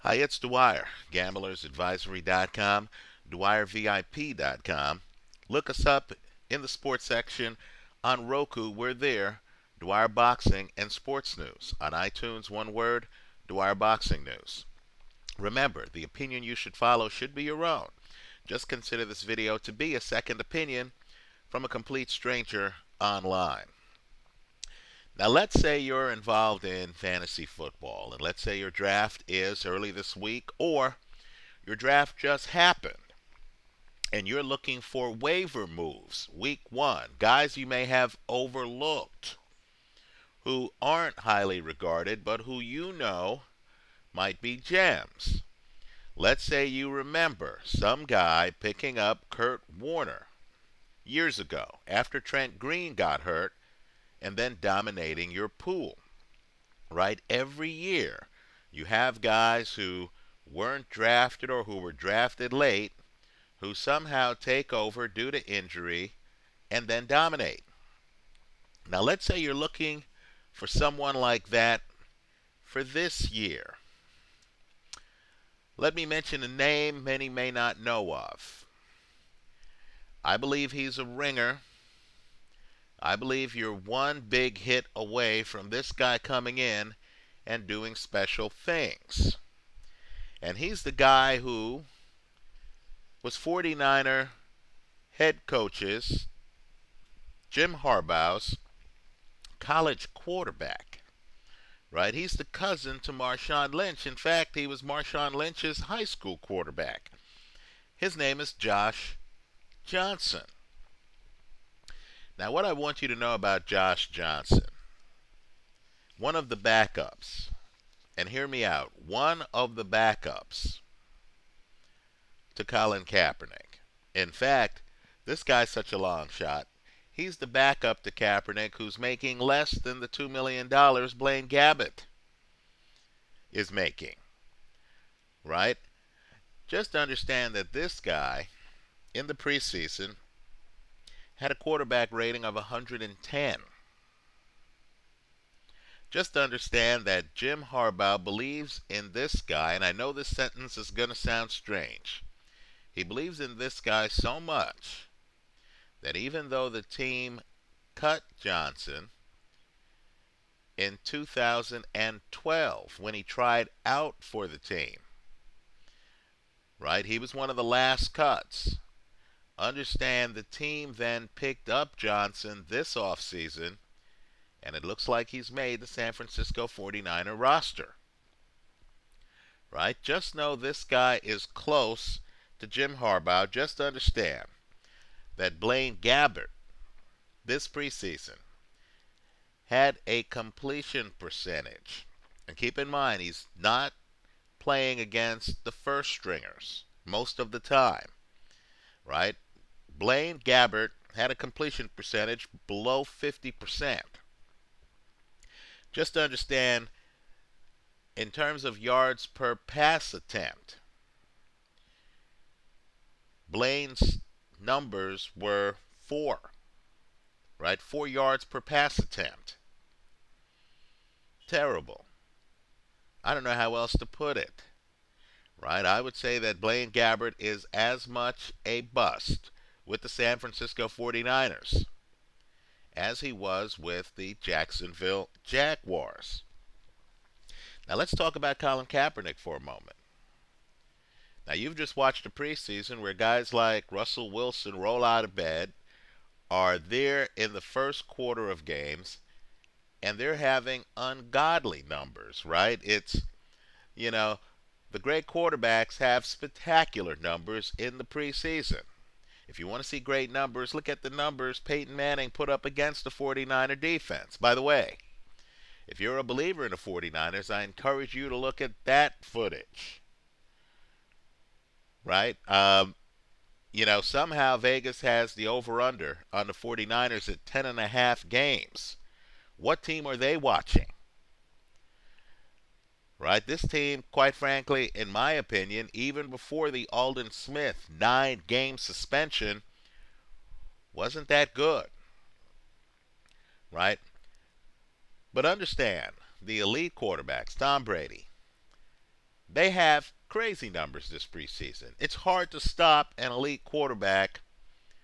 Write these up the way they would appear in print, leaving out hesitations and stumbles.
Hi, it's Dwyer, gamblersadvisory.com, dwyervip.com. Look us up in the sports section on Roku. We're there, Dwyer Boxing and Sports News. On iTunes, one word, Dwyer Boxing News. Remember, the opinion you should follow should be your own. Just consider this video to be a second opinion from a complete stranger online. Now, let's say you're involved in fantasy football, and let's say your draft is early this week, or your draft just happened, and you're looking for waiver moves week one, guys you may have overlooked, who aren't highly regarded, but who you know might be gems. Let's say you remember some guy picking up Kurt Warner years ago after Trent Green got hurt, and then dominating your pool, right? Every year, you have guys who weren't drafted or who were drafted late who somehow take over due to injury and then dominate. Now, let's say you're looking for someone like that for this year. Let me mention a name many may not know of. I believe he's a ringer. I believe you're one big hit away from this guy coming in and doing special things. And he's the guy who was 49er head coach's, Jim Harbaugh's, college quarterback. Right? He's the cousin to Marshawn Lynch. In fact, he was Marshawn Lynch's high school quarterback. His name is Josh Johnson. Now, what I want you to know about Josh Johnson, one of the backups, and hear me out, one of the backups to Colin Kaepernick. In fact, this guy's such a long shot. He's the backup to Kaepernick, who's making less than the $2 million Blaine Gabbert is making. Right? Just understand that this guy, in the preseason, had a quarterback rating of 110. Just understand that Jim Harbaugh believes in this guy, and I know this sentence is going to sound strange. He believes in this guy so much that even though the team cut Johnson in 2012 when he tried out for the team, right? He was one of the last cuts. Understand the team then picked up Johnson this offseason, and it looks like he's made the San Francisco 49er roster. Right? Just know this guy is close to Jim Harbaugh. Just understand that Blaine Gabbert this preseason had a completion percentage. And keep in mind, he's not playing against the first stringers most of the time. Right? Blaine Gabbert had a completion percentage below 50%. Just to understand, in terms of yards per pass attempt, Blaine's numbers were 4, right? 4 yards per pass attempt. Terrible. I don't know how else to put it. Right? I would say that Blaine Gabbert is as much a bust with the San Francisco 49ers as he was with the Jacksonville Jaguars. Now let's talk about Colin Kaepernick for a moment. Now you've just watched a preseason where guys like Russell Wilson roll out of bed, are there in the first quarter of games, and they're having ungodly numbers, right? It's, the great quarterbacks have spectacular numbers in the preseason. If you want to see great numbers, look at the numbers Peyton Manning put up against the 49er defense. By the way, if you're a believer in the 49ers, I encourage you to look at that footage. Right? Somehow Vegas has the over-under on the 49ers at 10.5 games. What team are they watching? Right? This team, quite frankly, in my opinion, even before the Aldon Smith 9-game suspension, wasn't that good. Right? But understand, the elite quarterbacks, Tom Brady, They have crazy numbers this preseason. It's hard to stop an elite quarterback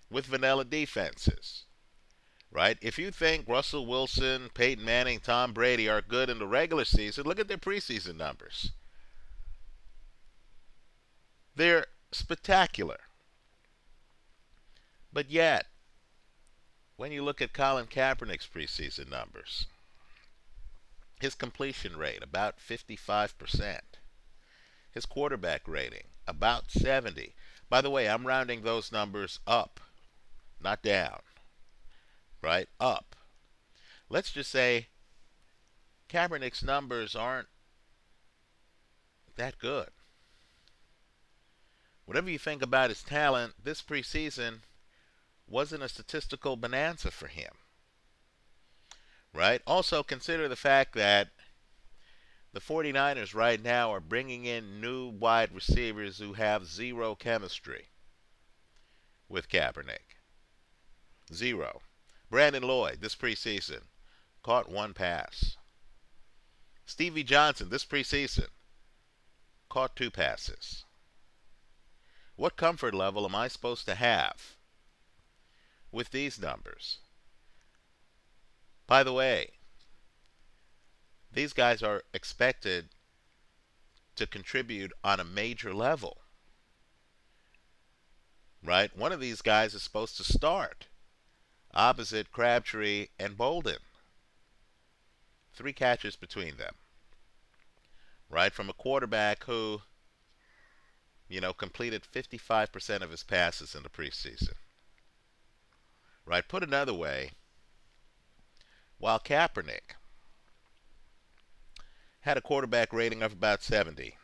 with vanilla defenses, right? If you think Russell Wilson, Peyton Manning, Tom Brady are good in the regular season, look at their preseason numbers. They're spectacular. But yet, when you look at Colin Kaepernick's preseason numbers, his completion rate, about 55%. His quarterback rating, about 70. By the way, I'm rounding those numbers up, not down, right? Up. Let's just say Kaepernick's numbers aren't that good. Whatever you think about his talent, this preseason wasn't a statistical bonanza for him, right? Also, consider the fact that the 49ers right now are bringing in new wide receivers who have zero chemistry with Kaepernick. Zero. Brandon Lloyd, this preseason, caught one pass. Stevie Johnson, this preseason, caught two passes. What comfort level am I supposed to have with these numbers? By the way, these guys are expected to contribute on a major level, right? One of these guys is supposed to start opposite Crabtree and Bolden. 3 catches between them, right? From a quarterback who, completed 55% of his passes in the preseason, right? Put another way, while Kaepernick had a quarterback rating of about 70,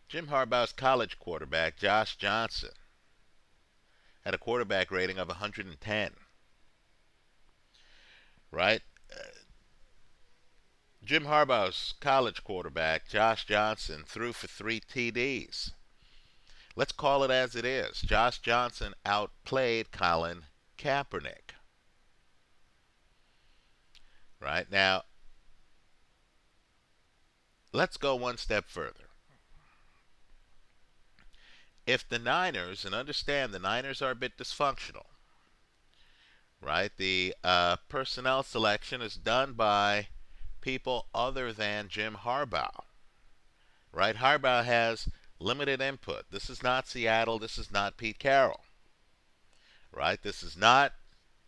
Jim Harbaugh's college quarterback, Josh Johnson, had a quarterback rating of 110, right? Jim Harbaugh's college quarterback, Josh Johnson, threw for 3 TDs. Let's call it as it is. Josh Johnson outplayed Colin Kaepernick. Right? Now, let's go one step further. If the Niners, and understand the Niners are a bit dysfunctional, right? The personnel selection is done by people other than Jim Harbaugh, right? Harbaugh has limited input. This is not Seattle. This is not Pete Carroll, right? This is not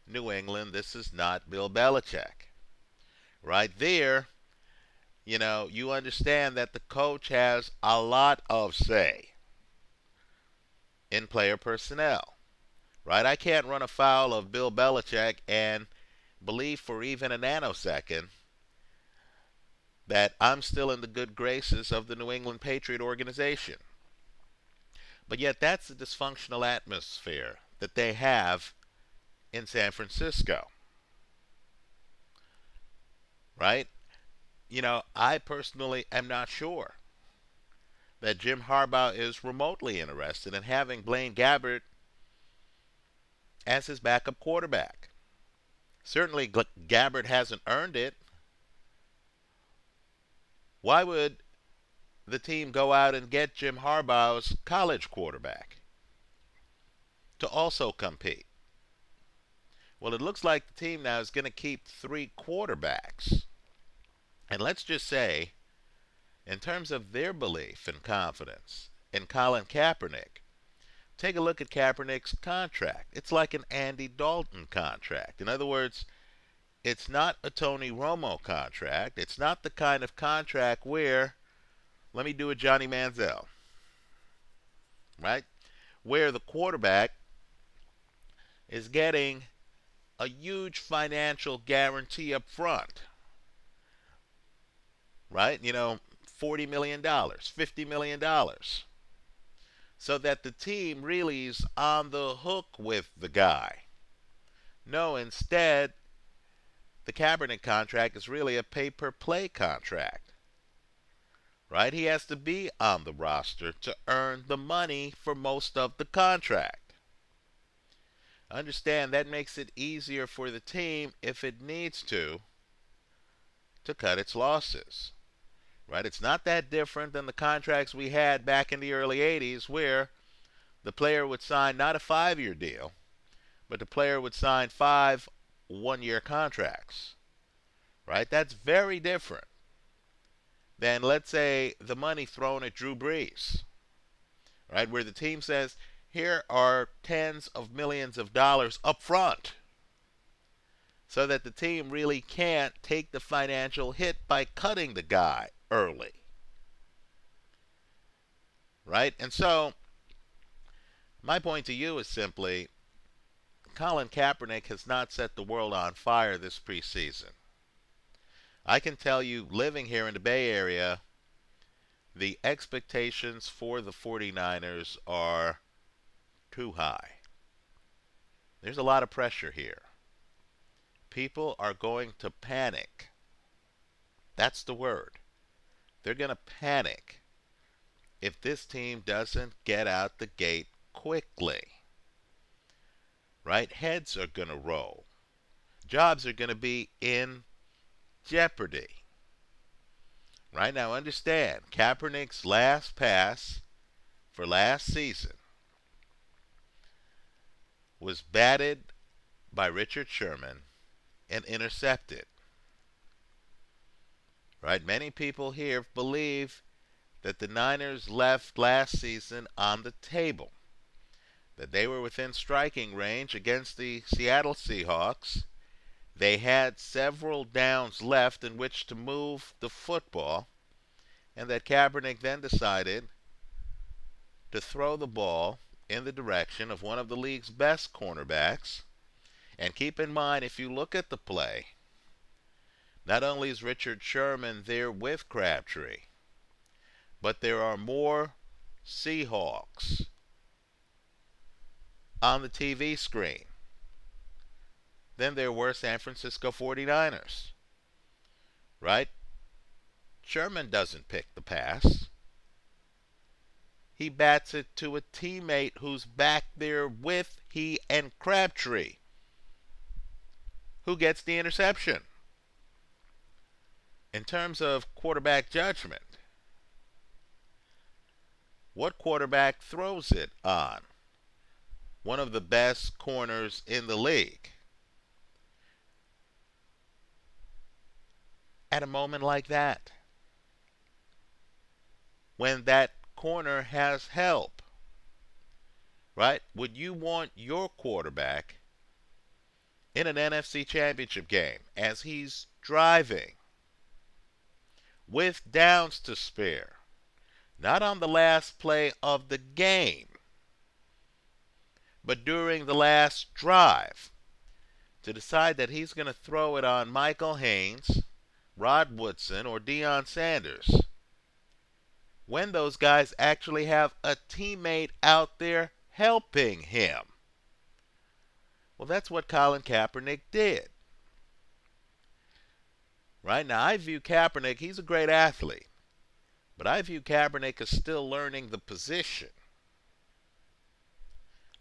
New England. This is not Bill Belichick, right? There, you understand that the coach has a lot of say in player personnel, right? I can't run afoul of Bill Belichick and believe for even a nanosecond that I'm still in the good graces of the New England Patriot organization. But yet that's the dysfunctional atmosphere that they have in San Francisco, right? I personally am not sure that Jim Harbaugh is remotely interested in having Blaine Gabbert as his backup quarterback. Certainly Gabbert hasn't earned it. Why would the team go out and get Jim Harbaugh's college quarterback to also compete? Well, it looks like the team now is going to keep 3 quarterbacks. And let's just say, in terms of their belief and confidence in Colin Kaepernick, take a look at Kaepernick's contract. It's like an Andy Dalton contract. In other words, it's not a Tony Romo contract. It's not the kind of contract where, let me do a Johnny Manziel, right? Where the quarterback is getting a huge financial guarantee up front, right? $40 million, $50 million. So that the team really is on the hook with the guy. No, instead, the Kaepernick contract is really a pay-per-play contract, right? He has to be on the roster to earn the money for most of the contract. Understand that makes it easier for the team, if it needs to cut its losses, right? It's not that different than the contracts we had back in the early 80s where the player would sign not a 5-year deal, but the player would sign 5 one-year contracts, right? That's very different than, let's say, the money thrown at Drew Brees, right? Where the team says, here are tens of millions of dollars up front so that the team really can't take the financial hit by cutting the guy early, right? And so my point to you is simply, Colin Kaepernick has not set the world on fire this preseason. I can tell you, living here in the Bay Area, the expectations for the 49ers are too high. There's a lot of pressure here. People are going to panic. That's the word. They're going to panic if this team doesn't get out the gate quickly. Right? Heads are going to roll. Jobs are going to be in jeopardy. Right? Now understand, Kaepernick's last pass for last season was batted by Richard Sherman and intercepted. Right? Many people here believe that the Niners left last season on the table, that they were within striking range against the Seattle Seahawks. They had several downs left in which to move the football, and that Kaepernick then decided to throw the ball in the direction of one of the league's best cornerbacks. And keep in mind, if you look at the play, not only is Richard Sherman there with Crabtree, but there are more Seahawks on the TV screen than there were San Francisco 49ers. Right? Sherman doesn't pick the pass. He bats it to a teammate who's back there with he and Crabtree, who gets the interception. In terms of quarterback judgment, what quarterback throws it on one of the best corners in the league at a moment like that, when that corner has help? Right? Would you want your quarterback in an NFC Championship game as he's driving with downs to spare, not on the last play of the game, but during the last drive, to decide that he's going to throw it on Michael Haynes, Rod Woodson, or Deion Sanders, when those guys actually have a teammate out there helping him? Well, that's what Colin Kaepernick did. Right now, I view Kaepernick, he's a great athlete, but I view Kaepernick as still learning the position.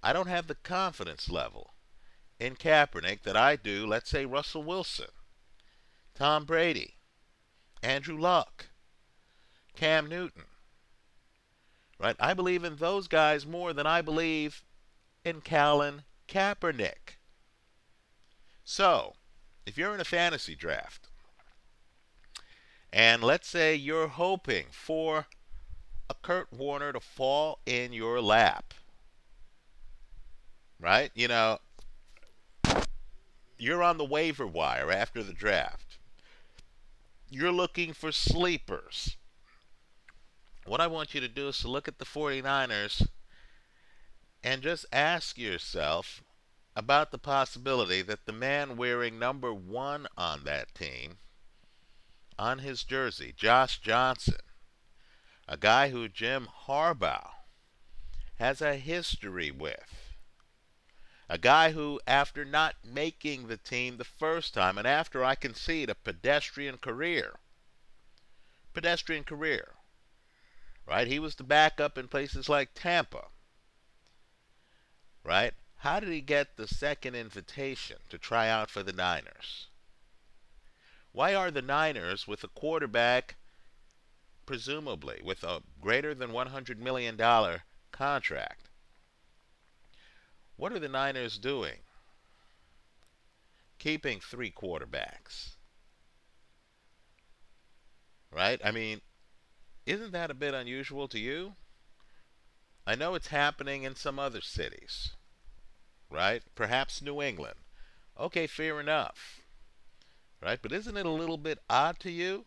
I don't have the confidence level in Kaepernick that I do, let's say, Russell Wilson, Tom Brady, Andrew Luck, Cam Newton. Right? I believe in those guys more than I believe in Colin Kaepernick. So, if you're in a fantasy draft, and let's say you're hoping for a Kurt Warner to fall in your lap, right? You know, you're on the waiver wire after the draft. You're looking for sleepers. What I want you to do is to look at the 49ers and just ask yourself about the possibility that the man wearing number 1 on that team, on his jersey, Josh Johnson, a guy who Jim Harbaugh has a history with, a guy who, after not making the team the first time, and after, I concede, a pedestrian career, right? He was the backup in places like Tampa, right? How did he get the second invitation to try out for the Niners? Why are the Niners, with a quarterback presumably, with a greater than $100 million contract. What are the Niners doing? Keeping 3 quarterbacks. Right? I mean, isn't that a bit unusual to you? I know it's happening in some other cities, right? Perhaps New England. Okay, fair enough. Right? But isn't it a little bit odd to you?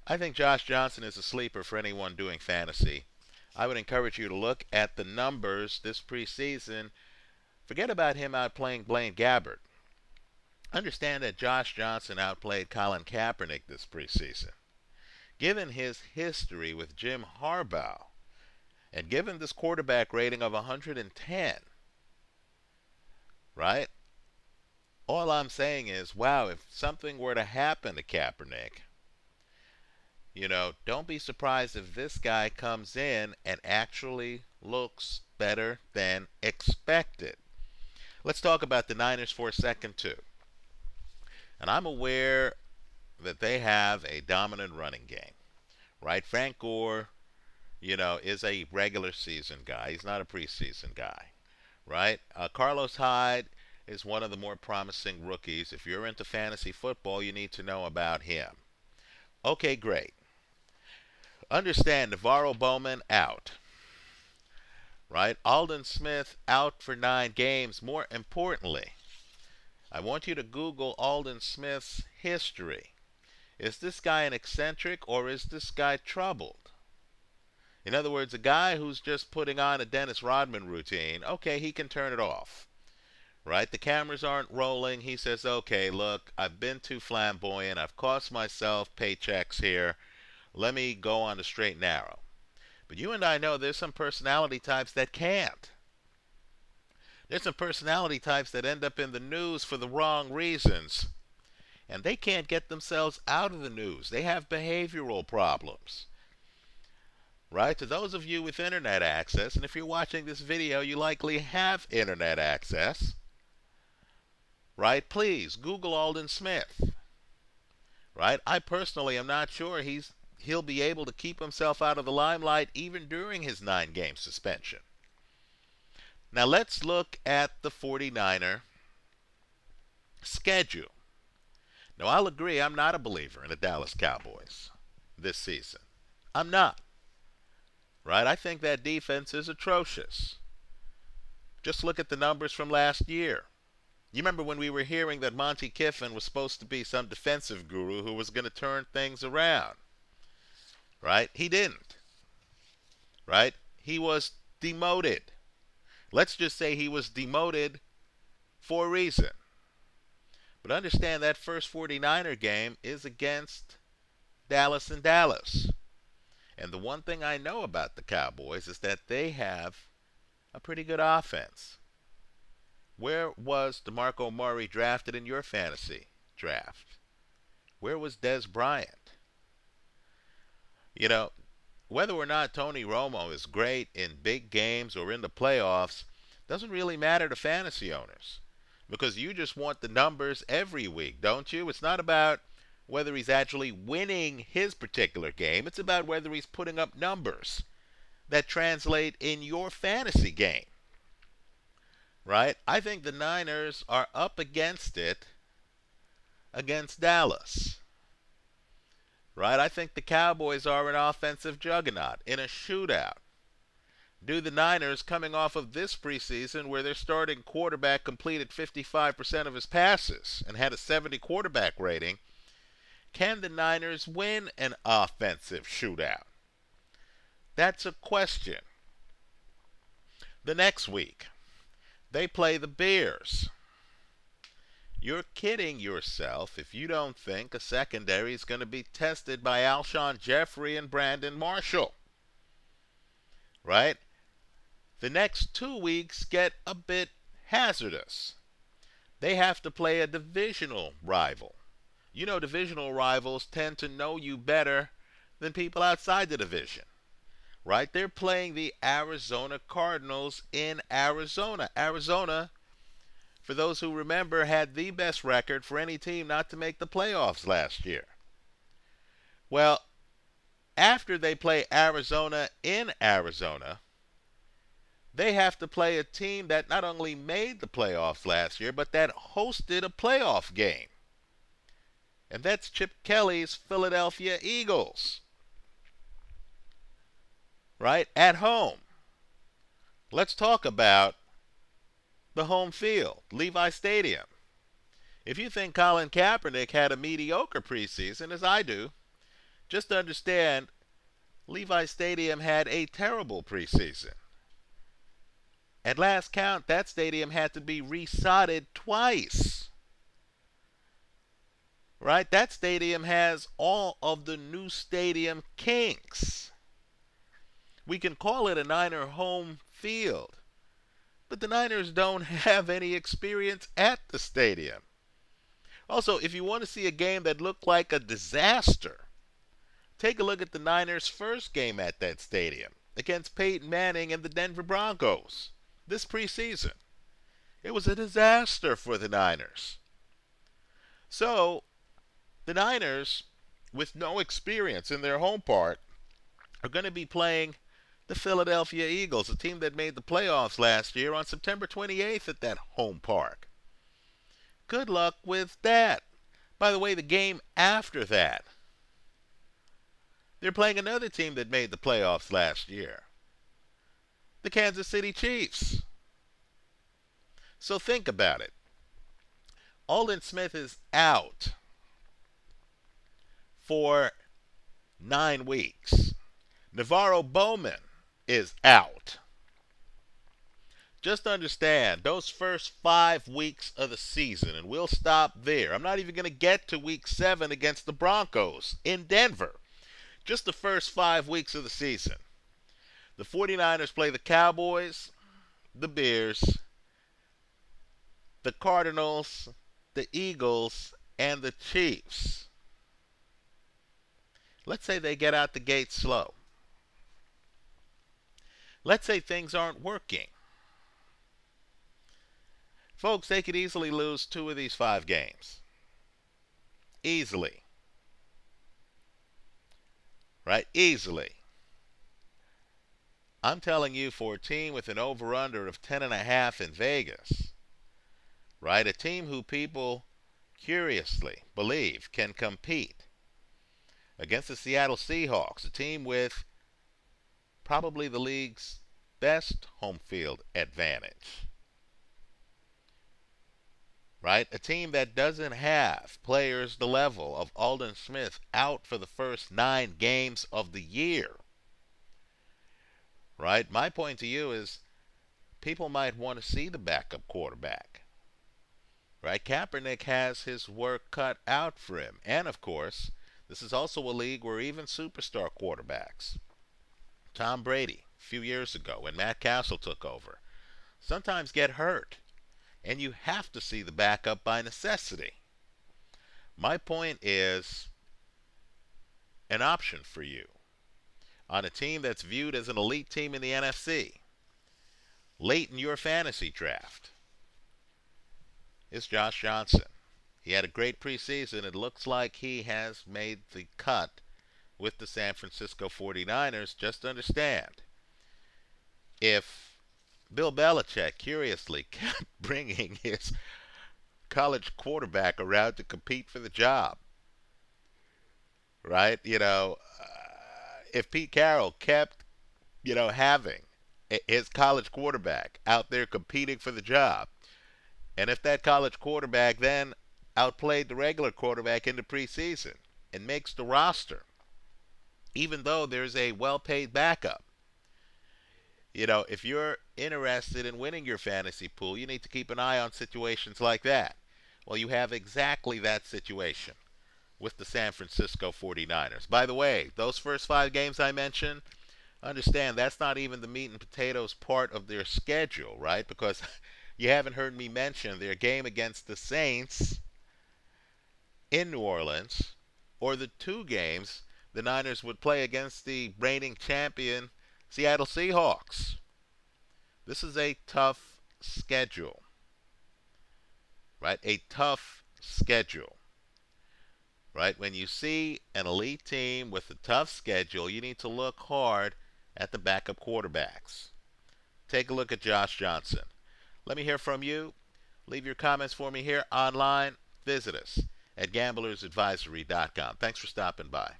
I think Josh Johnson is a sleeper for anyone doing fantasy. I would encourage you to look at the numbers this preseason. Forget about him outplaying Blaine Gabbert. Understand that Josh Johnson outplayed Colin Kaepernick this preseason. Given his history with Jim Harbaugh, and given this quarterback rating of 110, right? All I'm saying is, wow, if something were to happen to Kaepernick, don't be surprised if this guy comes in and actually looks better than expected. Let's talk about the Niners for a second, too. And I'm aware that they have a dominant running game, right? Frank Gore, is a regular season guy. He's not a preseason guy, right? Carlos Hyde is one of the more promising rookies. If you're into fantasy football, you need to know about him. Okay, great. Understand Navarro Bowman out, right? Aldon Smith out for 9 games. More importantly, I want you to Google Aldon Smith's history. Is this guy an eccentric or is this guy troubled? In other words, a guy who's just putting on a Dennis Rodman routine, okay, he can turn it off, right? The cameras aren't rolling. He says, okay, look, I've been too flamboyant. I've cost myself paychecks here. Let me go on the straight and narrow. But you and I know there's some personality types that can't. There's some personality types that end up in the news for the wrong reasons. And they can't get themselves out of the news. They have behavioral problems. Right? To those of you with internet access, and if you're watching this video, you likely have internet access. Right? Please, Google Aldon Smith. Right? I personally am not sure he'll be able to keep himself out of the limelight even during his 9-game suspension. Now let's look at the 49er schedule. Now I'll agree I'm not a believer in the Dallas Cowboys this season. I'm not. Right? I think that defense is atrocious. Just look at the numbers from last year. You remember when we were hearing that Monty Kiffin was supposed to be some defensive guru who was going to turn things around? Right? He didn't. Right? He was demoted. Let's just say he was demoted for a reason. But understand that first 49er game is against Dallas and Dallas. And the one thing I know about the Cowboys is that they have a pretty good offense. Where was DeMarco Murray drafted in your fantasy draft? Where was Dez Bryant? Whether or not Tony Romo is great in big games or in the playoffs doesn't really matter to fantasy owners, because you just want the numbers every week, don't you? It's not about whether he's actually winning his particular game. It's about whether he's putting up numbers that translate in your fantasy game. Right? I think the Niners are up against it against Dallas. Right? I think the Cowboys are an offensive juggernaut in a shootout. Do the Niners, coming off of this preseason where their starting quarterback completed 55% of his passes and had a 70 quarterback rating, can the Niners win an offensive shootout? That's a question. The next week, they play the Bears. You're kidding yourself if you don't think a secondary is going to be tested by Alshon Jeffrey and Brandon Marshall. Right? The next 2 weeks get a bit hazardous. They have to play a divisional rival. Divisional rivals tend to know you better than people outside the division. Right? They're playing the Arizona Cardinals in Arizona. Arizona, for those who remember, had the best record for any team not to make the playoffs last year. Well, after they play Arizona in Arizona, they have to play a team that not only made the playoffs last year, but that hosted a playoff game. And that's Chip Kelly's Philadelphia Eagles. Right? At home. Let's talk about the home field, Levi Stadium. If you think Colin Kaepernick had a mediocre preseason, as I do, just understand Levi Stadium had a terrible preseason. At last count, that stadium had to be resodded twice. Right? That stadium has all of the new stadium kinks. We can call it a Niner home field, but the Niners don't have any experience at the stadium. Also, if you want to see a game that looked like a disaster, take a look at the Niners' first game at that stadium against Peyton Manning and the Denver Broncos this preseason. It was a disaster for the Niners. So, the Niners, with no experience in their home park, are going to be playing the Philadelphia Eagles, a team that made the playoffs last year, on September 28th at that home park. Good luck with that. By the way, the game after that, they're playing another team that made the playoffs last year, the Kansas City Chiefs. So think about it. Aldon Smith is out for 9 weeks. Navarro Bowman is out. Just understand, those first 5 weeks of the season, and we'll stop there. I'm not even going to get to week 7 against the Broncos in Denver. Just the first 5 weeks of the season. The 49ers play the Cowboys, the Bears, the Cardinals, the Eagles, and the Chiefs. Let's say they get out the gate slow. Let's say things aren't working. Folks, they could easily lose 2 of these 5 games. Easily. Right? Easily. I'm telling you, for a team with an over-under of 10.5 in Vegas, right? A team who people curiously believe can compete against the Seattle Seahawks, a team with probably the league's best home field advantage. Right? A team that doesn't have players the level of Aldon Smith out for the first 9 games of the year. Right? My point to you is people might want to see the backup quarterback. Right? Kaepernick has his work cut out for him. And, of course, this is also a league where even superstar quarterbacks, Tom Brady, a few years ago when Matt Castle took over, sometimes get hurt. And you have to see the backup by necessity. My point is an option for you on a team that's viewed as an elite team in the NFC late in your fantasy draft is Josh Johnson. He had a great preseason. It looks like he has made the cut with the San Francisco 49ers. Just understand, if Bill Belichick, curiously, kept bringing his college quarterback around to compete for the job, right? If Pete Carroll kept, having his college quarterback out there competing for the job, and if that college quarterback then outplayed the regular quarterback in the preseason and makes the roster, even though there's a well-paid backup, if you're interested in winning your fantasy pool, you need to keep an eye on situations like that. Well, you have exactly that situation with the San Francisco 49ers. By the way, those first 5 games I mentioned, understand that's not even the meat and potatoes part of their schedule, right? Because you haven't heard me mention their game against the Saints in New Orleans, or the 2 games the Niners would play against the reigning champion Seattle Seahawks. This is a tough schedule. right? A tough schedule, right? When you see an elite team with a tough schedule, you need to look hard at the backup quarterbacks. Take a look at Josh Johnson. Let me hear from you. Leave your comments for me here online. Visit us at gamblersadvisory.com. Thanks for stopping by.